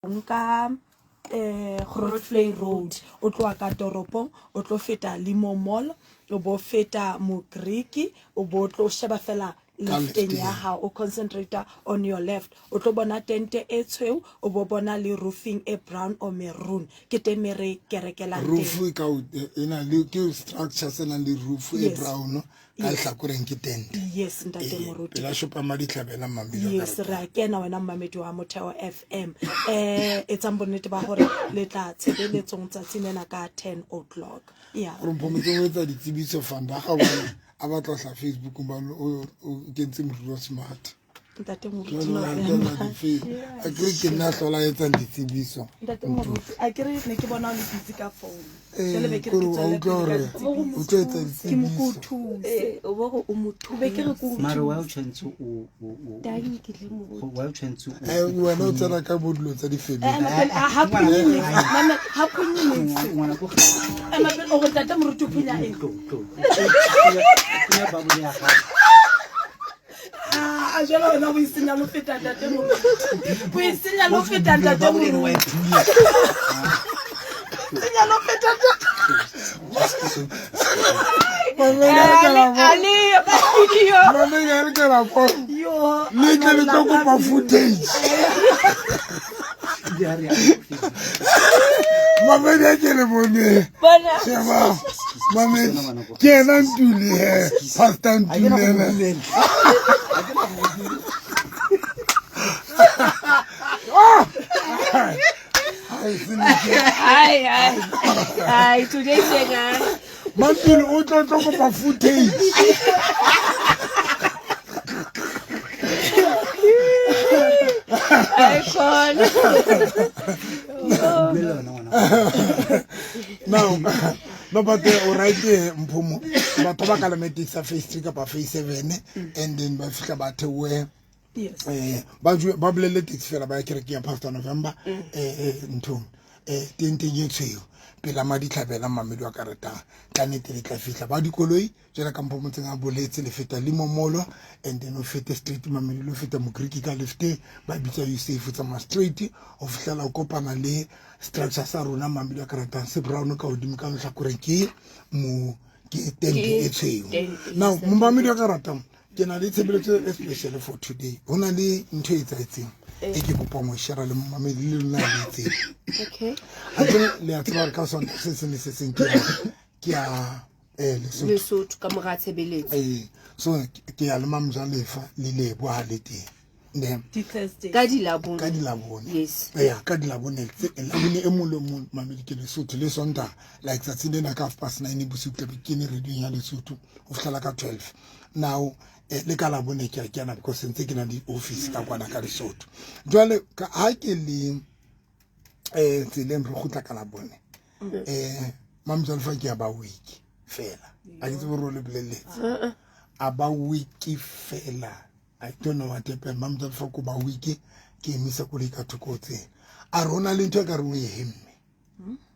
nka Grootfontein Road o tloa ka toropong o tlo feta Limo Mall o bo feta Mogriki o bo tlo sheba fela lefteng ya hao o concentrate on your left o tlo bona tente e tshweu o bo bona le roofing e brown or maroon ke temere kerekela roof ka ena le ke structure sena le roof e brown ka hlakoreng ke tente yes ntate moruti la shopa madi tlhabela mamedi yes ra kena wena mmamedi wa Motheo FM etsang bonnete ba hore le tla tshebeletsong tsatsinena ka 10 o'clock yeah re mpometse go etsa ditsebiso fanda ga bona a batla sa Facebook ba o kentse motho smart ntate moruti a ke nna hlola etsa ditsebiso ntate moruti a ke re ne ke bona le busy ka phone jale be ke re o tlo etsa ditsebiso o bo go o motho be ke re ko mara wa o tshwantse o tang ke le mo wa o tshwantse wena o tsena ka bodilo tsa difemedi ha punyine mama ha punyine ngwana go mama o go tata moruti punya e ya ba bo ya ga a jalo wena o isenya lo feta tate mo o isenya lo feta tate mo isenya lo feta tate ali ba video mama ya re ka la po yo le tle le tlo kopa footage mama ya ke le bone bona sheba mama ke ena ntuli he pastor ntuli Hi, today Jenga. Mantuli o tlo kopa footage iPhone. no but o right mphomo batho ba ka le metisa face 3 ka face 7 and then ba fika ba thewe Yes. ba bolele taxi fela ba kereke ya pastor November ntho tente yetseo pela madi tlhabela mamedi wa kareta ka nete le tla fihla ba dikoloi jela ka mpho motseng a boletse le feta Limo Mall and then o fete street mamedi lo feta Mogriki ka lefte ba bitsa you safe tsa ma street o fihlela o kopana le structure sa rona mamedi wa kareta se brown ka odimo ka hlakoreng ke mo ke tente yetseo now mamedi wa kareta ke na le tshebeletso especially for today hona le ntho e tsaetseng e ke kopa mo share le mamedi le lona le tseng Okay. a le a tsaba ka sona se seng ke a Le sotho ka mora tshebeletso. so ke ya le mamja lefa le lebo ha le teng ne Thursday. Ka di labone. ka di labone Yes. ka di labone labone e mo le mo mamedi ke le sotho le sonta like tsa tsine na ka 9:30 bosiu ke ne radio ya le sotho o fihla ka 12 now le ka labone ke a kena because ntse ke na di office ka kwana ka Lesotho jwale ka ha ke le tseleng re gutla ka labone mamjalo fa ke ba week fela a ke tsebo role boleletse aba week fela I don't know what happened mamjalo fa ko ba week ke emisa ko le ka thokotse a rona le ntwe ka re o hemme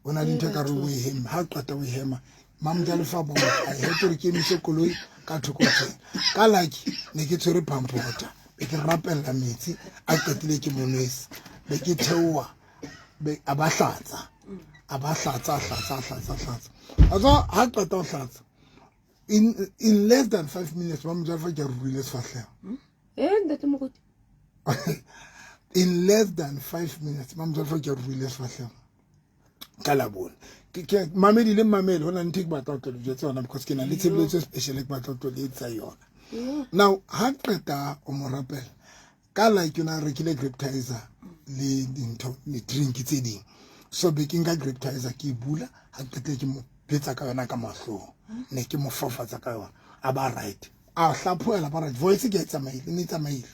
ona le ntwe ka re o hemme ha qata o hema mamjalo fa bo a heto re ke emise koloi ka thokotse ka laki ne ke tshwere pampota be ke rapella metsi a qetile ke monwesi be ke theowa be abahlatsa hlatsa ha qeta o hlatsa in less than 5 minutes mamjalo ke ruile sefahlego ntate moruti. in less than 5 minutes mamjalo ke ruile sefahlego ka labone ke mamedi le mamedi hona nthe ke batla go tlole tsona because ke na le tshebeletso special ke batla go tlole tsa yona now ha qeta o mo rapela ka la ke na rekile grapetizer le dintho le drink tse ding so be ke nka grapetizer ke bula ha qeta ke mo betsa ka yona ka mahlo ne ke mo fafatsa ka yona a ba right a hlaphoela ba right voice ke tsamaile ne tsamaile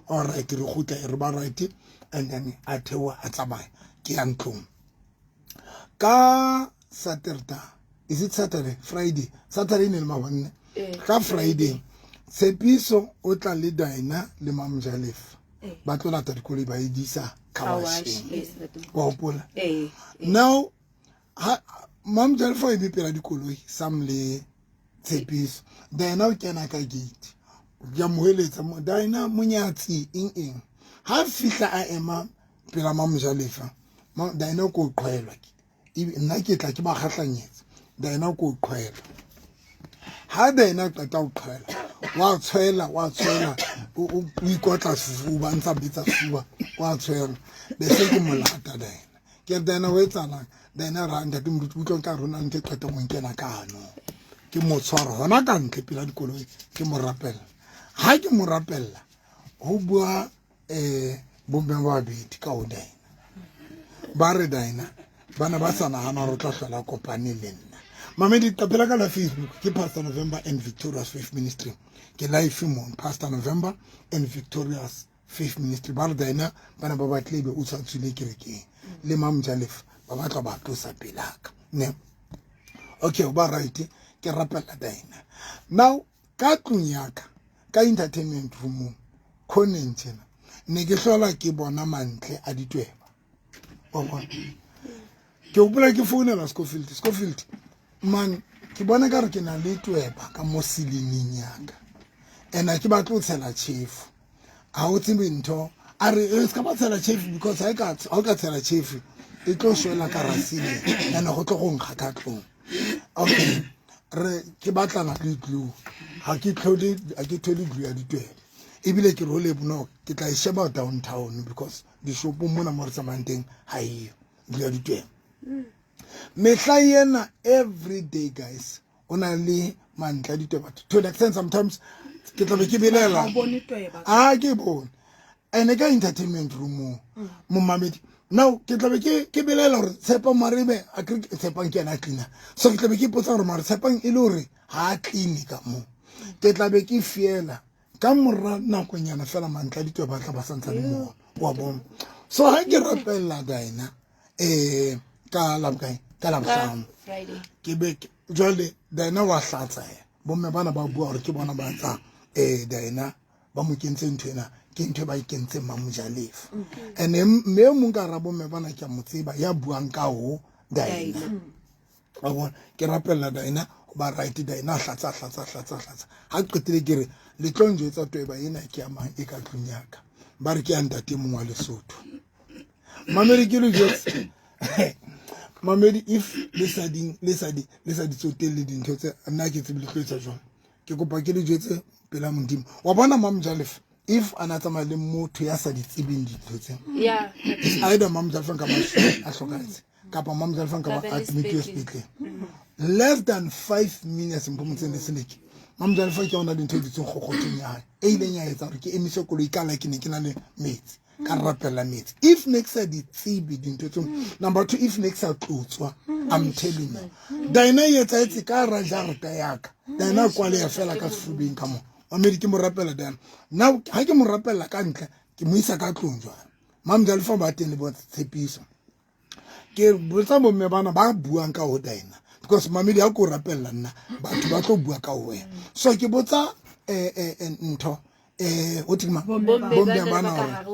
all right re gutla re ba right and then a thewa a tsamaya ke ya ntlong ka Saturday is it Saturday ne le mabone ka Friday Tshepiso o tla le Daina le Mamjalefa ba tlo lata dikoloi ba edisa kawash wa hopola now Mamjalefa e bipela dikoloi sam le Tshepiso Daina o kena ka gate ya moheletsa Daina monyatsi eng ha fihla a ema pela Mamjalefa Dina ko qhwelwa nna ke tla ke ba kgahlanyetsa Dina ko qhwelwa ha Dina qeta ho qhwela wa tshwela o ikotla sefuba ntsa bitsa sefuba wa tshwela bese ke molata Dina ke Dina o etsana Dina randa ke motutlo ka rona nke qeta mo nkena ka ano ke mo tshwara hona ka ntle pela dikoloi ke mo rapella ha ke mo rapella ho bua bomme ba bedi ka o Dina ba re Dina bana ba sana hana ro tla hlola kopane le nna mamedi tapela ka la Facebook ke Pastor November and Victorious Faith Ministry ke live mo Pastor November and Victorious Faith Ministry ba re Dina bana ba batlebe o tsatsile kerekeng le Mamjalefa ba batla ba tlosa pelaka ne okay o ba right ke rapela Dina now ka tlunyaka ka entertainment room khonentena ne ke hlola ke bona mantle a ditweba o bona ke o bula ke founela Scofield man ke bona ka re ke na le tweba ka mo silining yaka ena ke ba tlotsela chef a o tsebe ntho a re e ska ba tsela chef because ha o ka tsela chef e tlo shwela ka rasile ena go tlo go nkga ka tlong okay re ke batlana le glue ha ke thole glue ya ditweba ebile ke role bono ke tla sheba downtown because di shop mona mo re tsamanteng ha iyo glue ya ditweba mehla yena every day guys ona le mantla ditweba to the extent sometimes ke tla be ke belela ke bone ene ka entertainment room mo mamedi now ke tla be ke belela hore Tshepa Maribe a ke Tshepa ke na cleaner so ke tla be ke potsa hore mara Tshepa e le hore ha clean ka mo ke tla be ke fiela ka morra nakonyana fela mantla ditweba tla ba santsa le mo wa bona so ha ke rapella Dina ka la Friday ke be jwale Dina wa hlatsa bomme bana ba bua hore ke bona ba tsa Dina ba mo kentse nthwena ke ntwe ba ikentse Mamjalefa ene me mo nka rabo me bana ke mo tseba ya buang ka ho Dina ba bona ke rapella Dina ba right Dina hlatsa ha qetile ke re le tlonje tsa tweba ena ke amang e ka tlunyaka ba re ke antate mongwa Lesotho mamedi ke le jetse mamedi if le sa di tsotelle dintho tse nna ke tsebile go etsa jwang ke kopa ke le jetse pela modimo wa bona Mamjalefa if anatama le motho ya sa di tsebeng dintho tse either Mamjalefa ka ba a hlokaetse kapa Mamjalefa ka ba admit hospital less than 5 minutes mpomotseng le seleke Mamjalefa ke ona dintho di tseng gogotseng ya e ileng ya etsa re ke emise koloi ka la ke ne ke na le metsi ka rapella metsi if next di tsibi dintho tse number 2 if next tlotswa I'm telling you Dina yetsa etsi ka rajarta yaka Dina kwale ya fela ka sefubeng ka mo mamedi ke mo rapella Dina now ha ke mo rapella ka ntle ke mo isa ka tlonjwa Mamjalefa ba teng le bo tshepiso ke botsa bomme bana ba buang ka ho Dina because mamedi ha ko rapella nna batho ba tlo bua ka ho wena so ke botsa ntho o tima bombe bana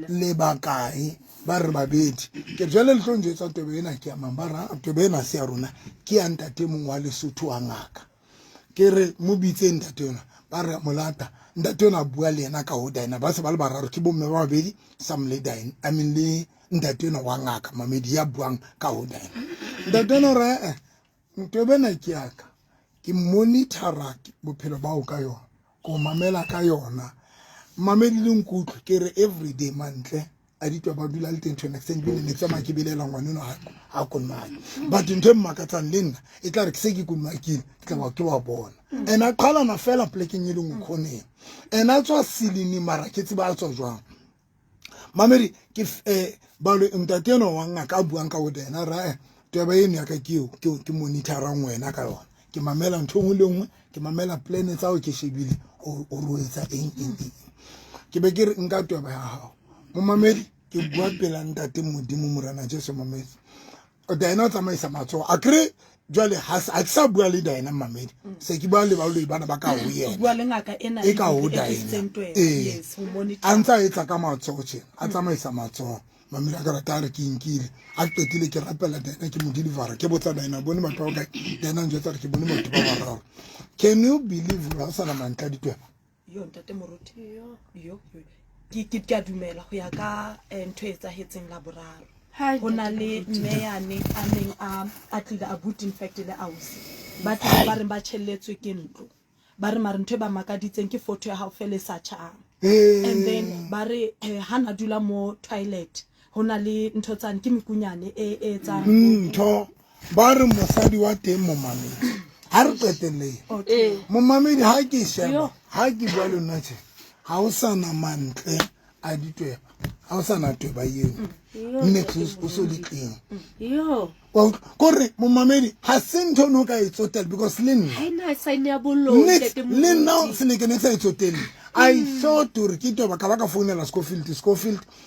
le bakae ba re babedi ke jwale le tlonje tsa tobe ena ke amang ba ra tobe ena se ya rona ke ya ntate mong wa Lesotho wa ngaka ke re mo bitse ntate yona ba re molata ntate yona bua le ena ka ho Dina ba se ba le bararo ke bomme ba babedi Sam le Dina I mean le ntate yona wa ngaka mamedi ya buang ka ho Dina ntate yona re tobe na ke yaka ke monitora bophelo ba o ka yona ko mamela ka yona mamedi le nkutlo ke re everyday mantle a ditwa ba dula le teng to an extent bile ne tsama ke bilela ngwaneno ha konma but ntwe mmakatsang le nna e tla re ke se ke kunmakile ke tla ba ke wa bona ena qhala na fela plekeng ile ngkhone ena tswa silini mara ke tsiba tswa jwang mamedi ke balo ntate no wa ngaka buang ka o Dina ra toba eno ya ka ke monitora ngwena ka yona ke mamela ntho ngwe le ngwe ke mamela plan tsa o ke shebile o roetsa eng ke be ke re nka toba ya hao mo mamedi ke bua pela ntate modimo morana Jesu mamedi o Dina tsamaisa matso a kre jwale ha a sa bua le Dina mamedi se ke bua le ba lo bana ba ka ho yena bua le ngaka ena e ka ho Dina yes ho monitor antsa etsa ka matso tjena a tsamaisa matso mamela ka rata re ke inkile a qetile ke rapela Dina ke mo deliver ke botsa Dina bone batho ba ka Dina njwetsa re ke bone batho ba bararo can you believe ra sana mantla ditweba yo ntate moruti yo ke a dumela go ya ka ntho e etsahetseng la boraro go na le mmeyane a neng a tlile a boot in fact le ausi ba tla ba re ba tshelletswe ke ntlo ba re mare ntho e ba makaditseng ke photo ya hao fele sa tshang and then ba re hana dula mo toilet ho na le ntho tsane ke mekunyane e etsang ntho ba re mosadi wa teng mo mamedi ha re qetelle mo mamedi ha ke sheba ha ke bua le nna tse ha o sana mantle a ditweba ha o sana tweba yeo nne o so di teng yo kore mo mamedi ha se ntho no ka itsotel because le nna se ne ke ne sa itsotel I thought to re ke toba ka ba ka founela Scofield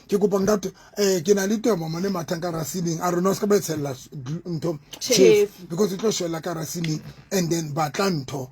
ke kopa nka ke na le toba mane mathanka ra ceiling a rona se ka ba tshela ntho chef because it was shela ka ra ceiling and then ba tla ntho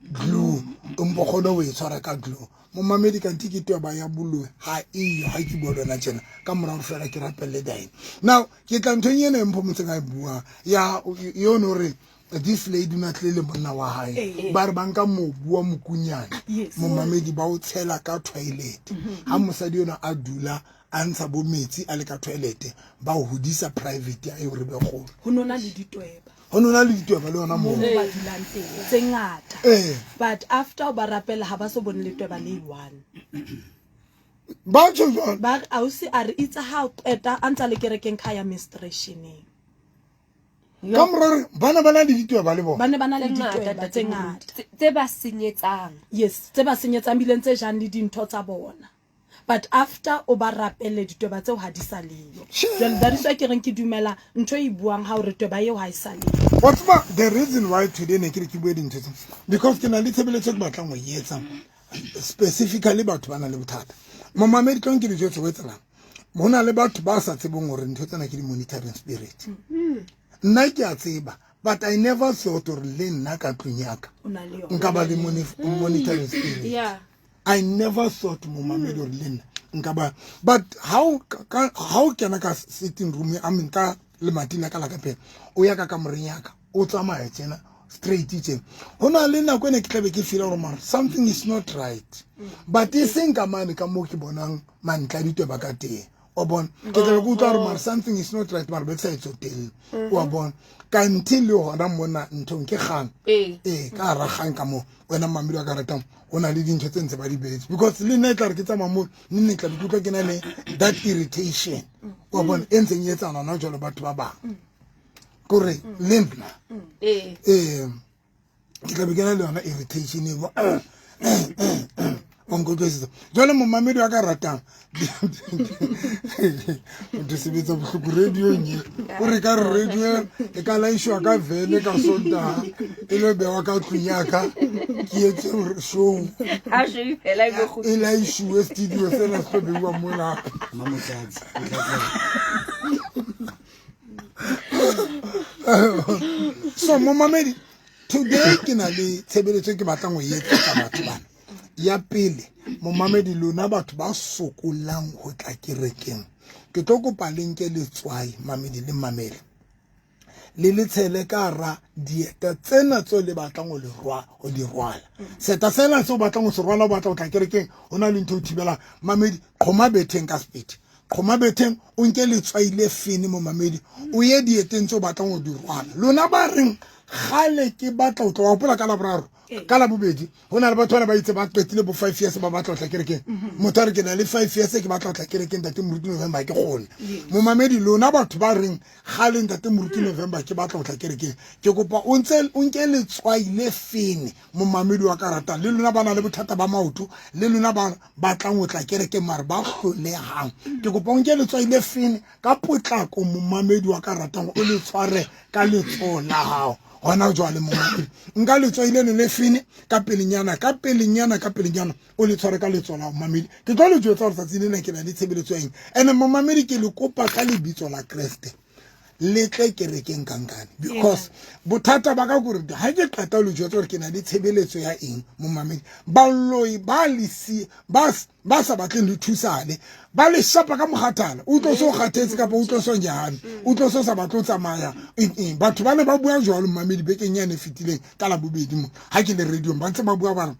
glue mbo khono we tshwara ka glue mo mamedi ka ntiki toba ya bulu ha ha ke bolona tsena ka mora go fela ke rapelle dine now ke tla ntho nyene mpo motsenga e bua ya yo no re this lady na tlele monna wa hae ba re banka mo bua mokunyana mo mamedi ba o tshela ka toilet ha mosadi yona a dula a ntsha bo metsi a le ka toilet ba o hodisa private ya e re be go ho nona le ditweba ho nona le ditweba le yona mo ba dulang teng tse ngata but after ba rapela ha ba so bone le tweba le one ba tshwana ba ausi a re itsa ha o qeta a ntsa le kerekeng kaya menstruationeng kamrore bana le ditweba le bona bana le ditweba tse ngata tse ba senyetsang yes tse ba senyetsang bileng tse jang le dintho tsa bona but after o ba rapelle ditweba tseo ha di sa leyo jwale that is why ke reng ke dumela ntho e buang ha o re tweba eo ha e sa leyo what's the reason why today ne ke re ke bue dintho tse because ke na le tshebeletso ke batlang go yetsa specifically batho bana le bothata mo mamedi ke di jotse go tsela mo na le batho ba sa tsebong gore ntho tsena ke di monitoring spirit nna ke a tseba but I never thought or le nna ka tlunyaka nka ba le monitoring spirit I never thought mo mamedi or le nna nka ba but how kena ka sitting room I mean ka le matina ka la ka pela o ya ka morenyaka o tsamaya tsena straight tse hona le nna kwene ke tlabe ke feel gore something is not right but e seng ka mane ka mo ke bonang mantla ditwe ba ka teng o bon ke tlabe go tla gore something is not right mara betsa itso teng o bon ka ntile hona mona ntho ke gang ka ra gang ka mo wena mamedi wa ka ratang ona le dintho tse ntse ba di betse because le nna tla re ke tsa mamo nne tla ke ke na le that irritation o bon entse nyetsana na jalo batho ba ba kore le nna ke tla be ke na le yona irritation onko tse jalo mo mamedi wa ka ratang di sebetsa bohloko radio nye o re ka radio e ka laishwa ka vele ka sonta e le bewa ka tlunyaka ke etse show a je fela go e laishwe studio sena se be wa mona so mo mamedi today ke na le tshebeletso ke batlang go yetsa ka batho bana ya pele mo mamedi lona batho ba sokolang go tla kerekeng ke tlo kopa lenke le tswai mamedi le mamele le tshele ka ra dieta tsena tso le batlang go di rwala seta sena tso batlang go se rwala batla go tla kerekeng ona le ntho thibela mamedi khoma betheng ka speed khoma betheng o nke le tswaile fini mo mamedi o ye dieteng tso batlang go di rwala lona ba reng gale ke batla go tla pola ka la boraro ka la bobedi hona le batho ba itse ba qetile bo 5 years ba batla go tla kerekeng motho ke na le 5 years ke batla go tla kerekeng tate moruti November ke gone mo mamedi lona batho ba reng gale tate moruti November ke batla go tla kerekeng ke kopa o nke le tswaile fini mo mamedi wa karata le lona bana le bothata ba maoto le lona ba batlang go tla kerekeng mara ba hlolegang ke kopa o nke le tswaile fini ka potlako mo mamedi wa karata o le tshware ka letso la hao hona jwale mo nka le tswaile le fini ka pelinyana o le tshware ka letso la mamedi ke tlo le jwetsa gore tsatsing lena ke na le tshebeletso eng ene mo mamedi ke le kopa ka lebitso la Kriste le tle kerekeng kankane because bothata ba ka gore ha ke qeta le jwetsa gore ke na le tshebeletso ya eng mo mamedi baloi ba lisi ba sa batleng le thusane ba le shapa ka mogatala o tlo so gatetse ka o tlo so njana o tlo so sa batlo tsamaya batho ba ne ba bua jwalo mamedi bekeng ya ne fitileng ka la bobedi mo ha ke le radio ba ntse ba bua ba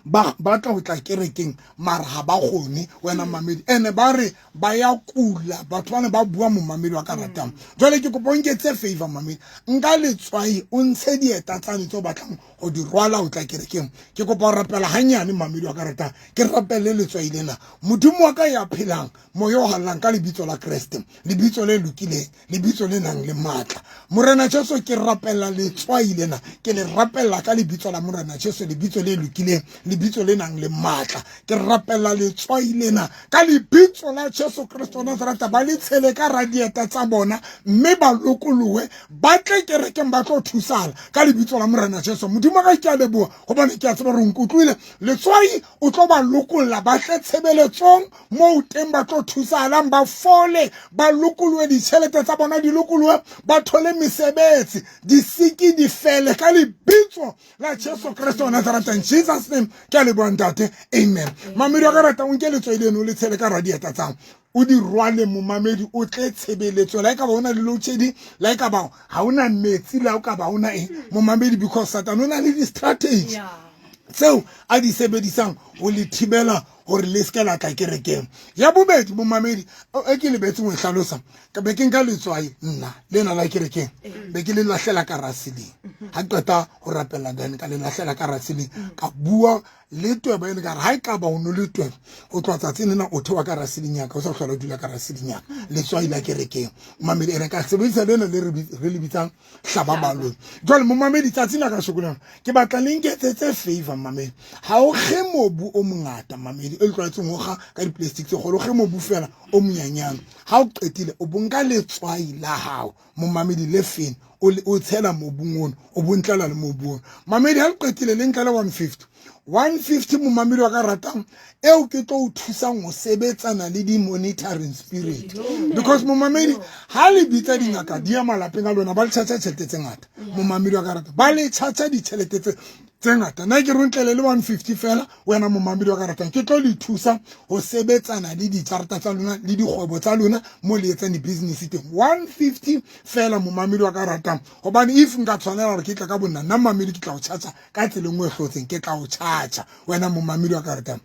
ba tla o tla kerekeng mara ha ba gone wena mamedi ene ba re ba ya kula batho bana ba bua mo mamedi wa ka ratang jole ke kopa nketse favor mamedi nka letswai o ntshe dieta tsane tso batlang go di rwala o tla kerekeng ke kopa o rapela hanyane mamedi wa ka ratang ke rapele letswai lena modimo wa ka ya phelang moyo o hallang ka lebitso la Kriste lebitso le lokileng lebitso le nang le matla morena Jesu ke rapela letswai lena ke le rapela ka lebitso la morena Jesu lebitso le lokileng lebitso le nang le matla ke rapela letswai lena ka lebitso la Jesu Kristo Nazareta ba le tshele ka radieta tsa bona mme ba lokolowe ba tle kerekeng ba tlo thusala ka lebitso la morena Jesu modimo ka ke a leboha gobane ke a tseba re nkutlwile letswai o tlo ba lokolla ba tle tshebeletsong mo teng ba tlo thusala ba fole ba lokolowe ditšhelete tsa bona di lokolowe ba thole mesebetsi di siki di fele ka lebitso la Jesu Kristo Nazareta in Jesus name ke a leboha ntate amen mamedi wa ka rata o nke letswai leno le tshele ka radieta tsang o di rwale mo mamedi o tle tshebeletso la ka ba ona le lochedi la ka ba ha ona metsi la ka ba ona mo mamedi because Satan o na le di strategy tseo a di sebedisang o le thibela gore le ska la tla kerekeng ya bobedi mo mamedi e ke le betse mo hlalosa ka be ke nka letswai nna le na la kerekeng be ke le lahlela ka rasileng ha qeta go rapela then ka le lahlela ka rasileng ka bua le tweba ene ka ha e ka ba o no le tweba o twa tsatsing nna o thewa ka rasileng ya ka o sa hlola dula ka rasileng ya letswai la kerekeng mamedi ene ka sebedisa lena le re le bitsang hlaba balong jwale mo mamedi tsatsing la ka sokolana ke batla le nketsetse favor mamedi ha o ge mobu o mongata mamedi e tlwaetseng go ga ka di-plastic tse golo ge mobu fela o monyanyana ha o qetile o bonka letswai la hao mo mamedi le fene o tshela mobung ono o bontlela le mobung mamedi ha le qetile le nkela 150 mo mamedi wa ka ratang eo ke tlo o thusang go sebetsana le di-monitoring spirit because mo mamedi ha le bitsa dingaka di ya malapeng a lona ba le tšhatša tšhelete tse ngata mo mamedi wa ka ratang ba le tšhatša ditšhelete tse ngata nna ke rontlele le 150 fela wena mo mamedi wa ka ratang ke tlo le thusa go sebetsana le dijarata tsa lona le dikgwebo tsa lona mo le etsang di-business teng 150 fela mo mamedi wa ka ratang gobane if nka tshwanela gore ke tla ka bonna nna mamedi ke tla go tšhatša ka tsela nngwe e hlotseng ke tla go tšhatša wena mo mamedi wa ka ratang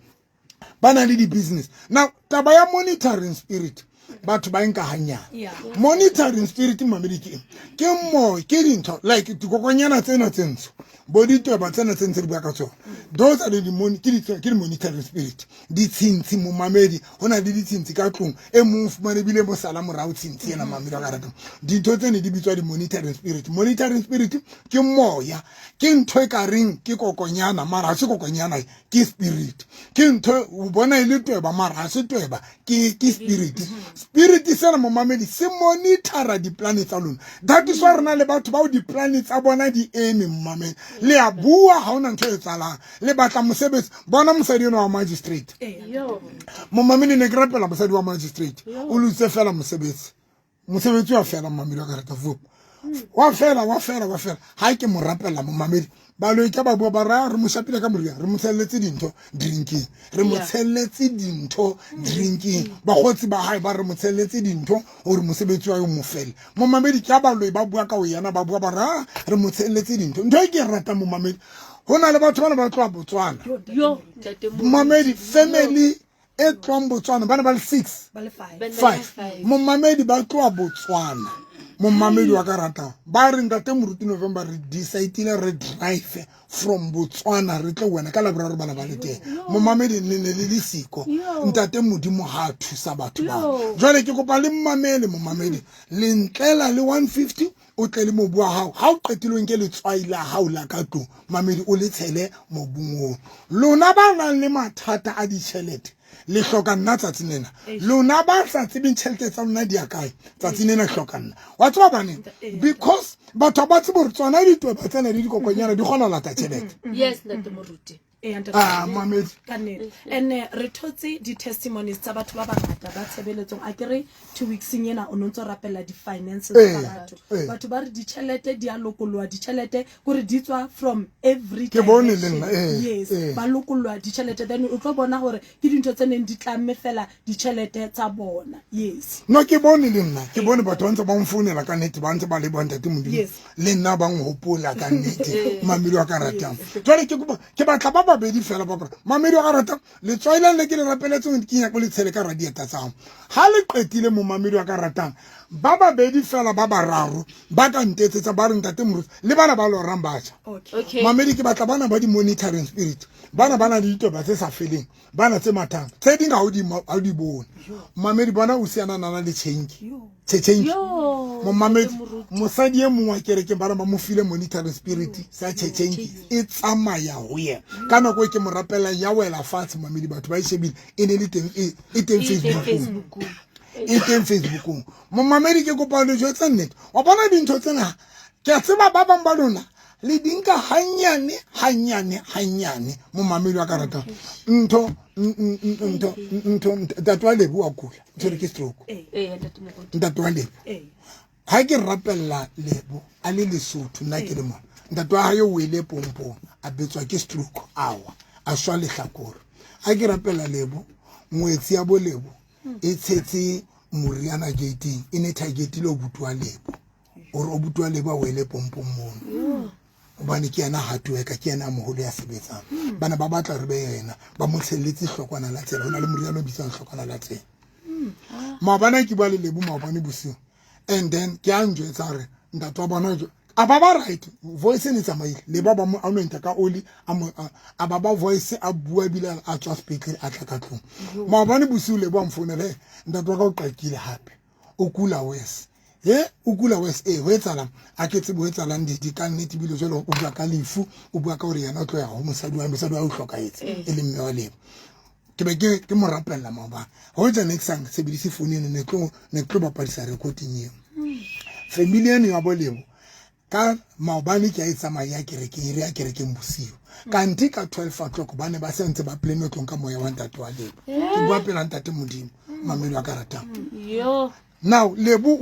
ba na le di-business now taba ya monitoring spirit batho ba enka hanyana monitoring spirit mamedi ke mo ke dintho like dikokonyana tsena tsentsho bo ditweba tsena tse di bua ka tsona those are the monitoring spirit ditshintshi mo mamedi ho na le ditshintshi ka tlong e mong fumane bile mo sala morao tshintshi ena mamedi wa ka ratang dintho tsene di bitswa di monitoring spirit ke moya ke ntho e ka reng ke kokonyana mara ha se kokonyana ke spirit ke ntho o bona ile tweba mara ha se tweba ke spirit sena mo mamedi se monitora di-planet tsa lona that is why rena le batho bao di-planet tsa bona di eme mo mamedi le a bua ha ona ntho e tsalang le batla mosebetsi bona mosadi eno wa magistrate mo mamedi ne ke rapela mosadi wa magistrate o lutse fela mosebetsi wa fela mamedi wa ka rata wa fela ha ke mo rapela mo mamedi ba lo ka ba bua ba ra re mo shapile ka morya re mo tshelletse dintho drinking ba gotsi ba hae ba re mo tshelletse dintho gore mosebetsi wa yo mo fele mo mamedi ka ba lo ba bua ka o yana ba bua ba ra re mo tshelletse dintho ntho e ke rata mo mamedi hona le batho bana ba tloa Botswana mamedi family e tloa Botswana bana ba le 5 mo mamedi ba tloa Botswana mo mamedi wa ka ratang ba re ntate moruti November re decidile re drive from Botswana re tle wena ka laboraro bana ba le teng mo mamedi ne le siko ntate modimo ha thusa batho ba jwale ke kopa le mmamele mo mamedi le ntlela le 150 o tle le mobu wa hao ha o qetilwe nke letswai la hao la ka tlong mamedi o le tshele mobung o lona ba nang le mathata a ditšhelete le hloka nna tsatsing lena lona ba sa tsebeng tšhelete tsa lona di ya kae tsatsing lena hloka nna wa tseba baneng because batho ba tsebo re tsona ditweba tsena le dikokonyana di kgona lata tšhelete mamedi and re thotse di-testimonies tsa batho ba bangata ba tshebeletsong a kere 2 weeks ena o nontse rapela di-finances tsa batho ba re ditšhelete di a lokolwa ditšhelete gore di tswa from every direction yes ba lokolwa ditšhelete then o tlo bona gore ke dintho tse neng di tlamme fela ditšhelete tsa bona yes no ke bone le nna ke bone batho ba ntse ba mfounela ka nnete ba ntse ba le bontate modimo le nna ba nghopola ka nnete mamedi wa ka ratang jwale ke batla ba babedi fela ba mamedi wa karata le tswaile le ke le rapeletseng ke nya go le tshele ka radiator tsa ha le qetile mo mamedi wa karatang ba babedi fela ba bararo ba ka ntetsetsa ba re ntate moruti le bana ba lorang batjha Okay. mamedi ke batla bana ba di monitoring spirit bana le ditoba tse sa feleng bana tse mathang tse dinga ho di bona mamedi bona o siana nana le change Yo. mo mamedi mosadi e mongwe kereke bana ba mo file monitoring spirit sa change e tsamaya ho ye kana go ke mo rapela ya wela fatshe mamedi batho ba ishebile e ne le teng e teng Facebook e teng Facebook mo mamedi ke kopa le jwetsa nnete wa bona dintho tsena ke a tseba ba bang ba lona le dinka hanyane mo mamedi wa karata ntho tatwa le bua kula tsere ke stroke Ntate Moruti. ntatwa le ha ke rapella lebo a le Lesotho nna ke le mo ntatwa ha yo wele pompo a betswa ke stroke awa a shwa le hlakore ha ke rapella lebo ngwetsi ya bolebo e tshetse moriana gating e ne targetile o butwa lebo o butwa lebo wele pompo mono bane ke yana hardworker ke yana moholo ya sebetsang bana ba batla re be yena ba mo tshelletse hlokwana la tsela hona le moriana o bitsang hlokwana la tsela maobana ke ba le lebu maobane bosiu and then ke a njwetsa re ntatwa bona jo a ba right voice ne tsamaile le ba mo anointa ka oli a ba voice a bua bila a tswa speaker a tla ka tlong maobane bosiu le ba mfonele ntatwa ka o qakile hape o kula wes o kula wes ho etsalang a ke tsebo etsalang di ka nnete bile jalo o bua ka lefu o bua ka hore yana o tlo ya ho mosadi wa o hlokaetse e le mme wa lebo ke be ke mo rapella maoba ho etsa next sang sebedise phone ne tlo bapadisa recording eo family eno ya bolebo ka maobane ke a etsamaya kerekeng bosiu kanti ka 12 o'clock bane ba sentse ba plane tlong ka moya wa ntate wa lebo ke bua pela ntate modimo mamelo wa karata Yo. now lebu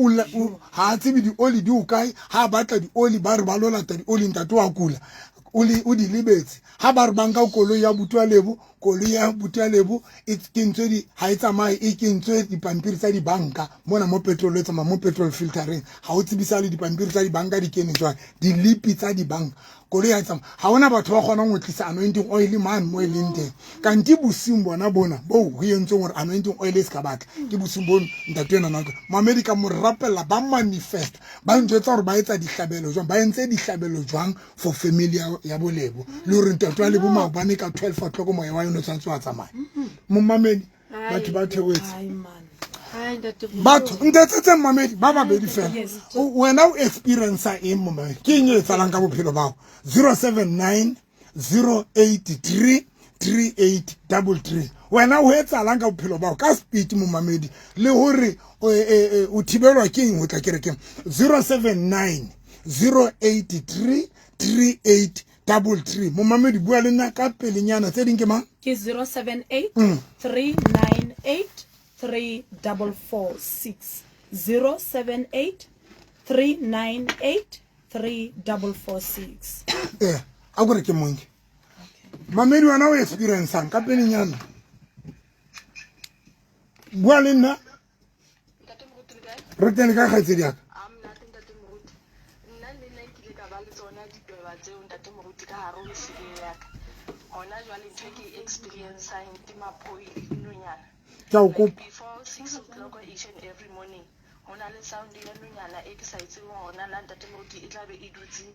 ha tsebe di oli di o kae ha batla di oli ba re ba lo lata di oli ntate wa kula o di libetse ha ba re banka koloi ya butwa lebo koloi ya butwa lebo e kentswe di ha e tsamaye e kentswe dipampiri tsa di banka mona mo petrol e tsamaya mo petrol filtering ha o tsebisa le dipampiri tsa di banka di kene jwang di lipi tsa di banka koloi ya tsamaya ha ona batho ba kgona go tlisa anointing oil man mo e leng teng kanti bosiung bona bo ho yentseng gore anointing oil e se ka batla ke bosiung bona ntate yona nako mamedi ka mo rapella ba manifest ba ntjwetsa gore ba etsa dihlabelo jwang ba entse dihlabelo jwang for family ya bolebo le hore ntate wa lebo maobane ka 12 o'clock mo ya wa yona tshwantse wa tsamaya mo mamedi batho ba theotse Hi, Ntate Moruti. batho ntetsetse mamedi ba babedi fela wena o experience e mo mamedi ke eng e tsalang ka bophelo bao 079 083 3833 wena o etsalang ka bophelo bao ka speed mo mamedi le hore o thibelwa ke eng ho tla kerekeng 079 083 3833 mo mamedi bua le nna ka pelenyana tse ding ke mang ke 078 398 3446 078 398 3446 a gore ke monke mamedi wena o experienceang ka pelenyana bua le nna re tene ka kgaitsedi yaka ke a o kopa Before 6 o'clock each and every morning, hona le sound ya nonyana e ke sa itseng hona la ntate Moruti e tla be e dutse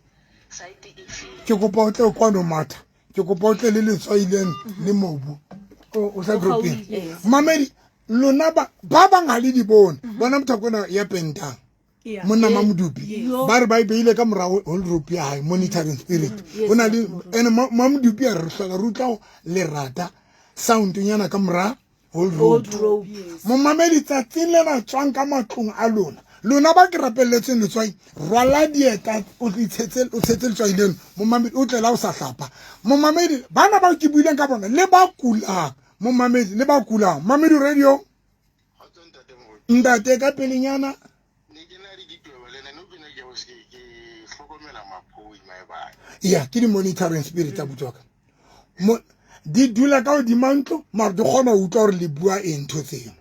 side e feng. ke kopa o tle o kwano matha ke kopa o tle le letswaileng le mobu o sa dropeng mamedi lona ba bang ha le di bona bona mothakona ya pentang monna mamodupi ba re ba beile ka morago whole ya hae monitoring spirit ona le ene mamodupi a re hlola rutla le rata sound nyana ka mora whole rope mo mamedi tsatsing le na tswang ka matlong a lona ba ke rapelletseng letswai rwala dieta o tshetse letswai leno mo mamedi o tlela o sa hlapa mo mamedi bana ba ke buileng ka bona le ba kulang mo mamedi le ba kulang mamedi radio ntate ka pelenyana ya ke di monitoring spirit tsa butswaka di dula ka hodima ntlo mara di kgona ho utlwa hore le bua ntho tseno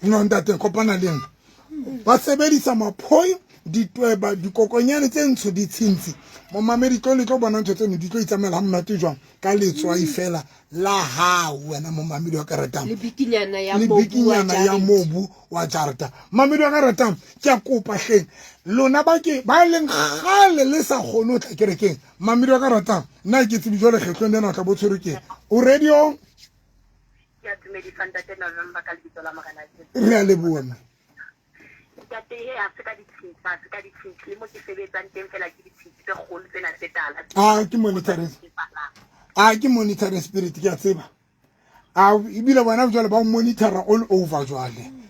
no ntate kopana le nna ba sebedisa maphoi ditweba dikokonyane tse ntsho di tshintsi momamedi tlo le tlo bona ntho tseno di tlo itsamela ha monate jwang ka letswai fela la hao wena momamedi wa karatang le bikinyana ya mobu wa jarata mamedi wa karatang ke a kopa hleng lona ba leng gale le sa kgone o tla kerekeng mamedi wa karatang nna ke tsebi jwale kgetlong lena o tla bo tshwere ke o radio re a leboa mme ke monitoring spirit ke a tseba ebile bona jwale ba monitora all over jwale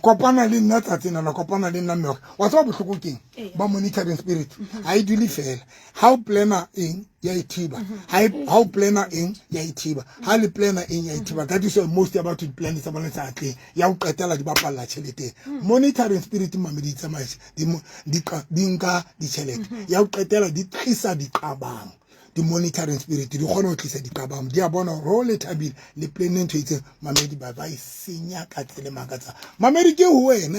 kopana le nna tsatsena la kopana le nna mme wa tswa bohloko keng ba monitoring spirit ha e dule fela ha o plana eng ya ithiba ha o plana eng ya ithiba ha le plana eng ya ithiba that is most about to plan tsa bona tsa tle ya o qetela di bapalla tšhelete monitoring spirit mamedi tsamaise di nka di tšhelete ya o qetela di tlisa diqabang di monitoring spirit di kgona ho tlisa diqabang di a bona ho le thabile le planning to itse mamedi ba e senya ka tsele makatsa mamedi ke ho wena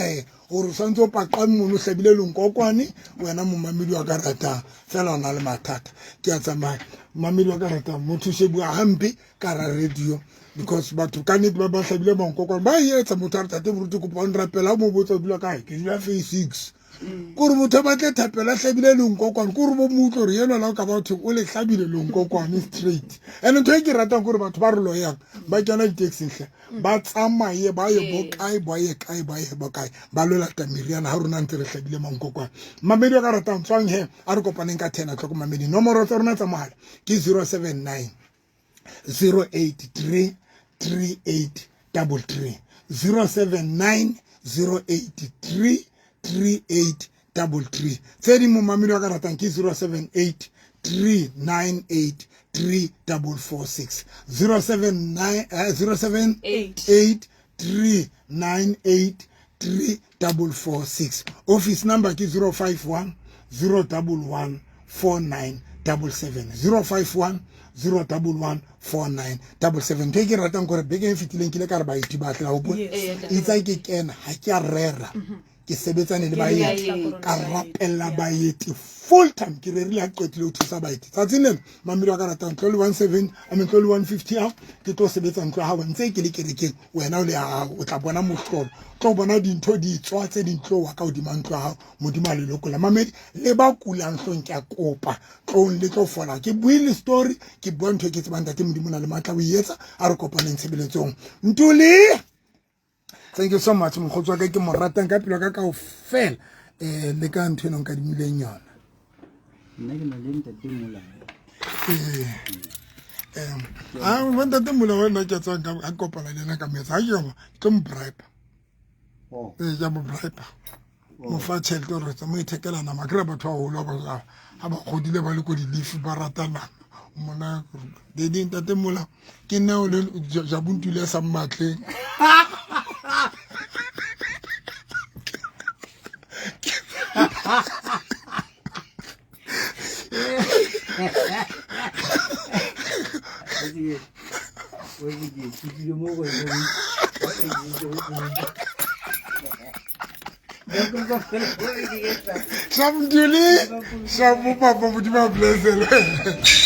gore santse o paqa mono hlabile lenkokwane wena mo mamedi wa karata fela ona le mathata ke a tsamaya mamedi wa karata motho se bua hampe ka radio because batho ka nnete ba hlabile mankokwane ba etsa motho a tate boruti ko pon rapela mo botsa dula kae ke dula phase 6 kore motho ba tle thapela hlabile lenkokwane kore bo mutlo re yena la ka batho o le hlabile lenkokwane straight ene ntho e ke ratang gore batho ba re lo yang ba kena di taxi hle ba tsamaye ba ye bokae ba ye kae ba ye bokae ba lo lata meriana ha rona ntse re hlabile mankokwane mamedi ka ratang tswang he a re kopaneng ka 10 o'clock mamedi nomoro tsa rona tsa mohala ke 079 083 3833 079 083 3833 tse di mo mamedi wa ka ratang ke 078 398 3446 078 398 3446 office number ke 051 011 4977 051 011 4977 ke ke ratang gore beke e fitileng ke le ka re ba itibatla o bo itsa ke kena ha ke a rera ke sebetsane le baeti ka rapella baeti full time ke rerile a qetile o thusa baeti tsatsing mamedi wa ka ratang 17 I mean 150 a ke tlo sebetsa ntlo ha ntse ke le kerekeng wena o le ha o tla bona mohlolo tlo bona dintho di tswa tse dintlo wa ka o di mantlo ha modimo le lokola mamedi le ba kulang hlong ke a kopa tlo le tlo fola ke buile story ke bua ntho ke tsebang tate modimo na le matla o yetsa a re kopaneng tshebeletsong ntuli. Thank you so much mokgotsi ka ke mo ratang ka pelo ka ofela le ka ntho eno ka dimileng yona nna ke na le ntate mola wanda te mola wena ke tsang ka kopana le nna ka metsa ha ke mo bribe ja mo bribe mo fa tšhelete gore tsa mo ithekela nama kry batho ba holo ba ha ba godile ba le ko di leaf ba ratana mona de ding tate mola ke nna o le jabuntule sa mmatleng Sam Julie, Sam Papa, would you bless